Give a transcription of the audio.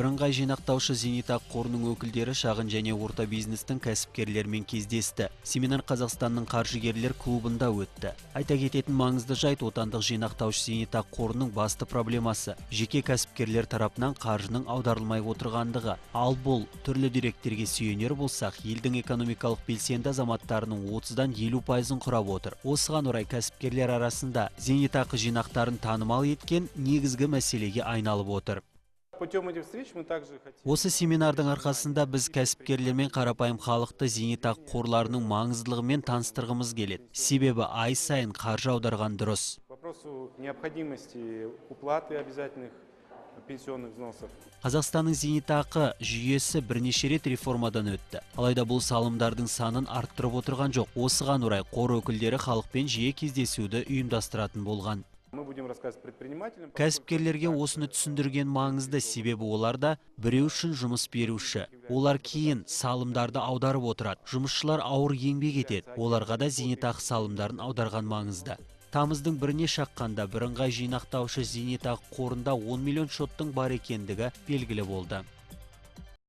Бірыңғай жинақтаушы зейнетақы қорының өкілдері шағын және орта бизнестің кәсіпкерлермен кездесті. Семинар Қазақстанның қаржыгерлер клубында өтті. Айта кететін маңызды жайт отандық жинақтаушы зейнетақы қорының басты проблемасы жеке кәсіпкерлер тарапынан қаржының аударылмай отырғандығы. Ал бұл түрлі деректерге сүйенер болсақ, елдің экономикалық белсенді азаматтарының 30-дан 50%-ын құрап отыр. Осыған орай кәсіпкерлер арасында зейнетақы жинақтарын танымал еткен негізгі мәселеге айналып отыр. Осы семинардың арқасында біз кәсіпкерлермен қарапайым халықты зейнетақы қорларының маңыздылығымен таныстырғымыз келеді. Себебі ай сайын қаржы аударған дұрыс. Қазақстанның зейнетақы жүйесі бірнеше рет реформадан өтті. Алайда бұл салымдардың санын арттырып отырған жоқ. Осыған орай қор өкілдері халықпен жиі кездесуді ұйымдастыратын болған. Кәсіпкерлерге осыны түсіндірген маңызды, себебі оларда біреу үшін жұмыс беруші. Олар кейін салымдарды аударып отырады. Жұмысшылар ауыр еңбек етеді. Оларға да зейнетақы салымдарын аударған маңызды. Тамыздың 1-не шаққанда бірыңғай жинақтаушы зейнетақы қорында 10 миллион шоттың бар екендігі белгілі болды.